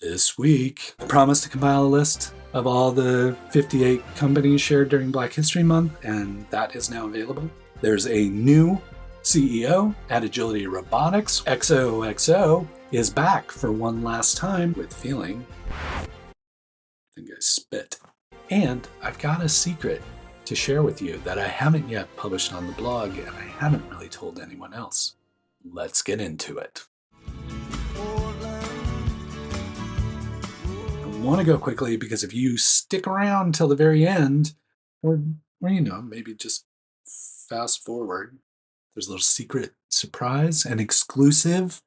This week, I promised to compile a list of all the 58 companies shared during Black History Month, and that is now available. There's a new CEO at Agility Robotics. XOXO is back for one last time with feeling. I think I spit. And I've got a secret to share with you that I haven't yet published on the blog, and I haven't really told anyone else. Let's get into it. I want to go quickly because if you stick around till the very end, or maybe just fast forward, there's a little secret surprise and exclusive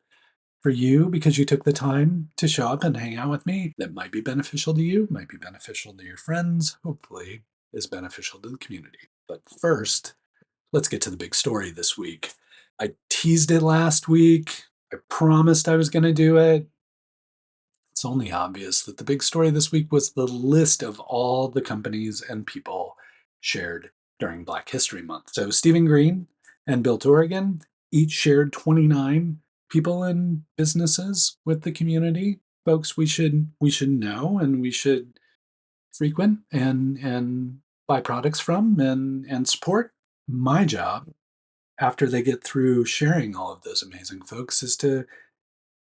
for you because you took the time to show up and hang out with me that might be beneficial to you, might be beneficial to your friends, hopefully is beneficial to the community. But first, let's get to the big story this week. I teased it last week. I promised I was going to do it. It's only obvious that the big story this week was the list of all the companies and people shared during Black History Month. So Stephen Green and Built Oregon each shared 29 people and businesses with the community, folks we should know and we should frequent and buy products from and support. My job, after they get through sharing all of those amazing folks, is to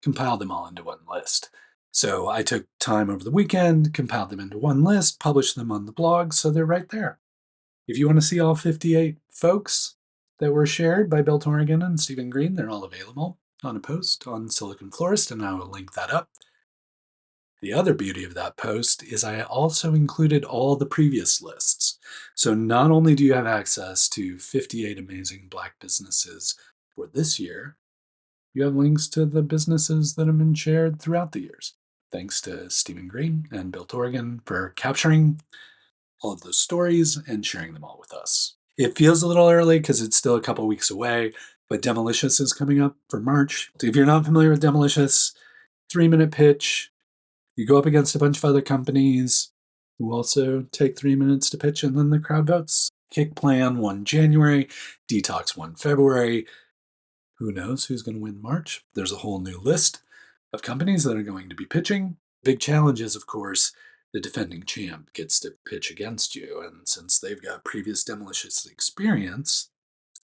compile them all into one list. So I took time over the weekend, compiled them into one list, published them on the blog, so they're right there. If you want to see all 58 folks that were shared by Built Oregon and Stephen Green, they're all available on a post on Silicon Florist, and I will link that up. The other beauty of that post is I also included all the previous lists. So not only do you have access to 58 amazing Black businesses for this year, you have links to the businesses that have been shared throughout the years. Thanks to Stephen Green and Built Oregon for capturing all of those stories and sharing them all with us. It feels a little early because it's still a couple weeks away, but Demolicious is coming up for March. So if you're not familiar with Demolicious, 3-minute pitch. You go up against a bunch of other companies who also take 3 minutes to pitch, and then the crowd votes. Kick Plan won January, Detox won February. Who knows who's going to win March? There's a whole new list of companies that are going to be pitching. Big challenge is, of course, the defending champ gets to pitch against you. And since they've got previous Demolicious experience,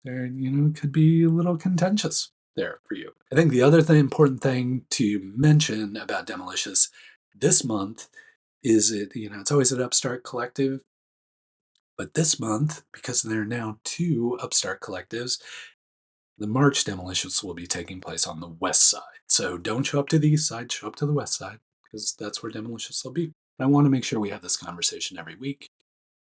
there, could be a little contentious there for you. I think the other important thing to mention about Demolicious this month is it's always at UpStart Collective. But this month, because there are now 2 UpStart Collectives, the March Demolicious will be taking place on the west side. So don't show up to the east side, show up to the west side, because that's where Demolicious will be. I want to make sure we have this conversation every week.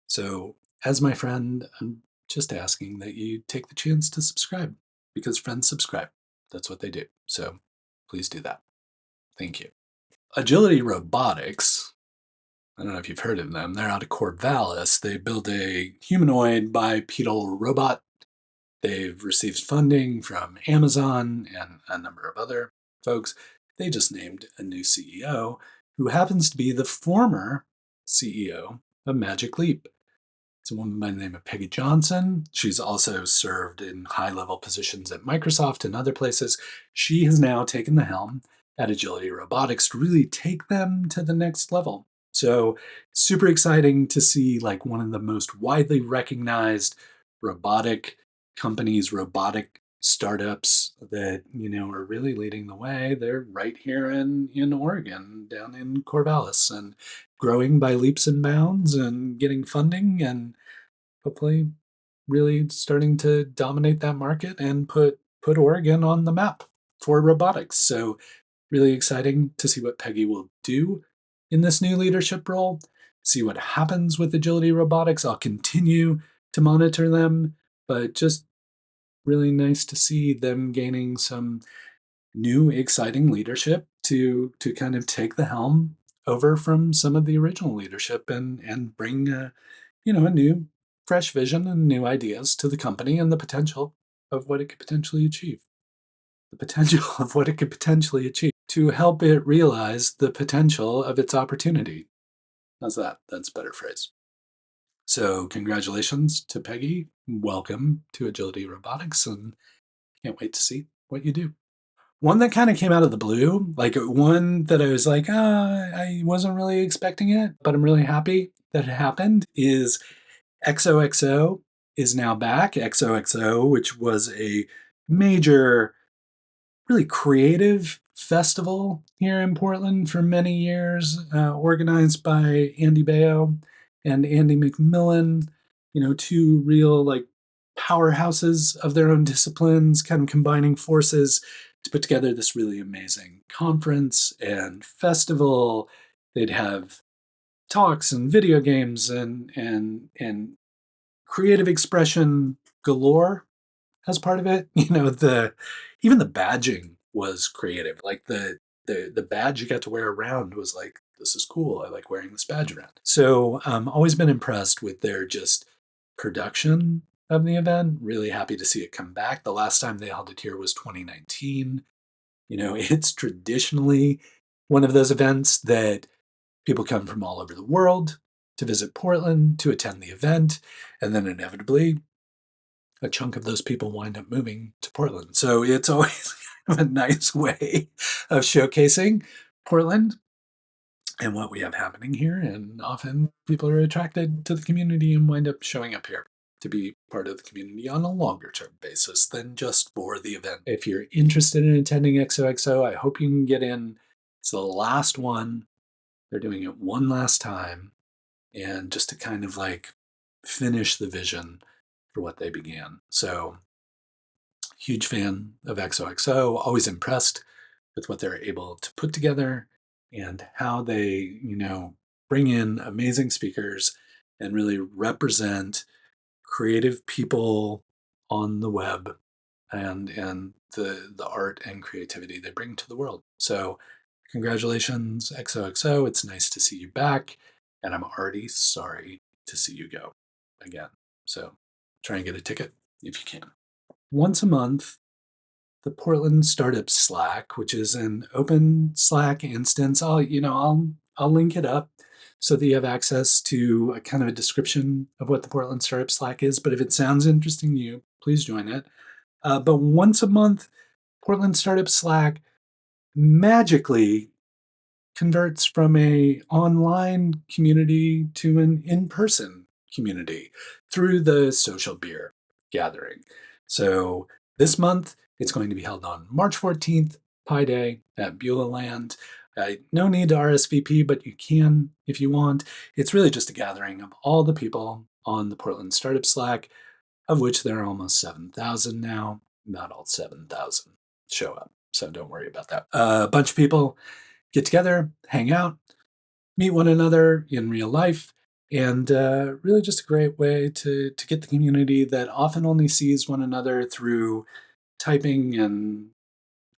So as my friend, I'm just asking that you take the chance to subscribe, because friends subscribe. That's what they do. So please do that. Thank you. Agility Robotics, I don't know if you've heard of them. They're out of Corvallis. They build a humanoid bipedal robot. They've received funding from Amazon and a number of other folks. They just named a new CEO who happens to be the former CEO of Magic Leap. It's a woman by the name of Peggy Johnson. She's also served in high-level positions at Microsoft and other places. She has now taken the helm at Agility Robotics to really take them to the next level. So super exciting to see one of the most widely recognized robotic companies, robotic startups that, are really leading the way. They're right here in Oregon, down in Corvallis, and growing by leaps and bounds and getting funding and hopefully really starting to dominate that market and put Oregon on the map for robotics. So really exciting to see what Peggy will do in this new leadership role, see what happens with Agility Robotics. I'll continue to monitor them, but just really nice to see them gaining some new, exciting leadership to kind of take the helm over from some of the original leadership and bring a new, fresh vision and new ideas to the company and the potential of what it could potentially achieve. The potential of what it could potentially achieve to help it realize the potential of its opportunity. How's that? That's a better phrase. So congratulations to Peggy. Welcome to Agility Robotics, and can't wait to see what you do. One that kind of came out of the blue, like one that I was like, I wasn't really expecting it, but I'm really happy that it happened, is XOXO is now back. XOXO, which was a major, really creative festival here in Portland for many years, organized by Andy Baio and Andy McMillan, two real like powerhouses of their own disciplines, kind of combining forces to put together this really amazing conference and festival. They'd have talks and video games and creative expression galore as part of it. The even the badging was creative. Like the badge you got to wear around was like, this is cool. I like wearing this badge around. So always been impressed with their just production of the event. Really happy to see it come back. The last time they held it here was 2019. It's traditionally one of those events that people come from all over the world to visit Portland to attend the event, and then inevitably a chunk of those people wind up moving to Portland. So it's always kind of a nice way of showcasing Portland and what we have happening here. And often people are attracted to the community and wind up showing up here to be part of the community on a longer term basis than just for the event. If you're interested in attending XOXO, I hope you can get in. It's the last one. They're doing it one last time, and just to kind of like finish the vision for what they began. So, huge fan of XOXO, always impressed with what they're able to put together and how they, bring in amazing speakers and really represent creative people on the web and the art and creativity they bring to the world. So, congratulations, XOXO. It's nice to see you back, and I'm already sorry to see you go again. So, try and get a ticket if you can. Once a month, the Portland Startup Slack, which is an open Slack instance, I'll link it up so that you have access to a kind of a description of what the Portland Startup Slack is. But if it sounds interesting to you, please join it. But once a month, Portland Startup Slack magically converts from a online community to an in-person community through the social beer gathering. So this month, it's going to be held on March 14th, Pi Day at Beulah Land. No need to RSVP, but you can if you want. It's really just a gathering of all the people on the Portland Startup Slack, of which there are almost 7,000 now. Not all 7,000 show up, so don't worry about that. A bunch of people get together, hang out, meet one another in real life, and really just a great way to get the community that often only sees one another through typing and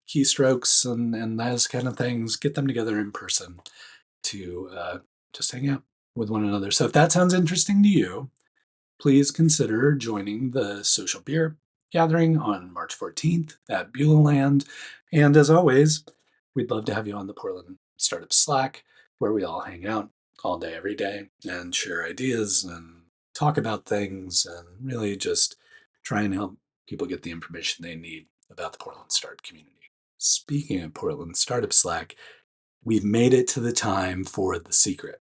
keystrokes and those kind of things, get them together in person to just hang out with one another. So if that sounds interesting to you, please consider joining the social beer gathering on March 14th at Beulah Land. And as always, we'd love to have you on the Portland Startup Slack, where we all hang out all day, every day, and share ideas and talk about things and really just try and help people get the information they need about the Portland startup community. Speaking of Portland Startup Slack, we've made it to the time for the secret.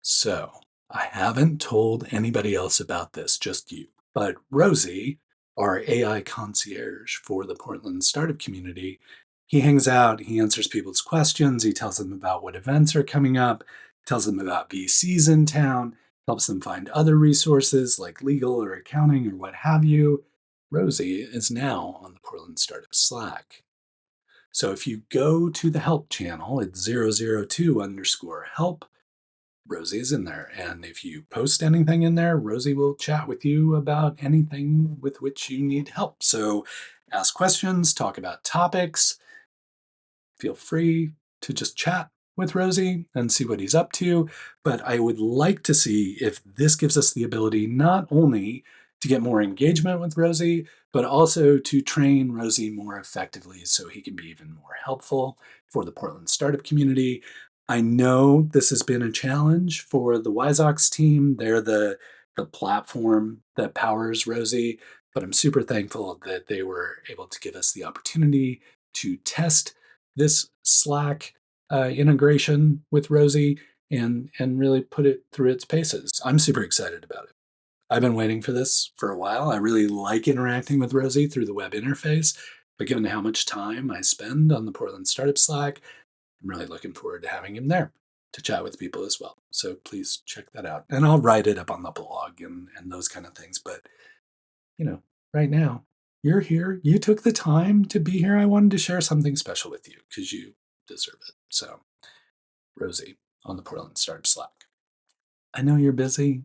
So, I haven't told anybody else about this, just you. But Rosie, our AI concierge for the Portland startup community, he hangs out, he answers people's questions, he tells them about what events are coming up, tells them about VCs in town, helps them find other resources like legal or accounting or what have you. Rosie is now on the Portland Startup Slack. So if you go to the help channel, it's 002_help. Rosie's in there. And if you post anything in there, Rosie will chat with you about anything with which you need help. So ask questions, talk about topics. Feel free to just chat with Rosie and see what he's up to. But I would like to see if this gives us the ability not only to get more engagement with Rosie, but also to train Rosie more effectively so he can be even more helpful for the Portland startup community. I know this has been a challenge for the WiseOx team. They're the platform that powers Rosie, but I'm super thankful that they were able to give us the opportunity to test this Slack integration with Rosie and really put it through its paces. I'm super excited about it. I've been waiting for this for a while. I really like interacting with Rosie through the web interface, but given how much time I spend on the Portland Startup Slack, I'm really looking forward to having him there to chat with people as well. So please check that out. And I'll write it up on the blog and those kind of things. But, right now, you're here. You took the time to be here. I wanted to share something special with you because you deserve it. So, Rosie on the Portland Startup Slack. I know you're busy.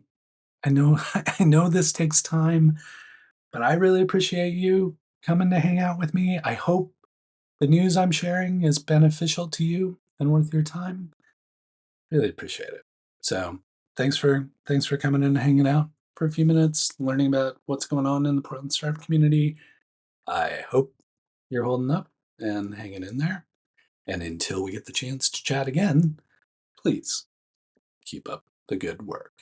I know I know this takes time, but I really appreciate you coming to hang out with me. I hope the news I'm sharing is beneficial to you and worth your time. Really appreciate it. So thanks for coming in and hanging out for a few minutes, learning about what's going on in the Portland startup community. I hope you're holding up and hanging in there. And until we get the chance to chat again, please keep up the good work.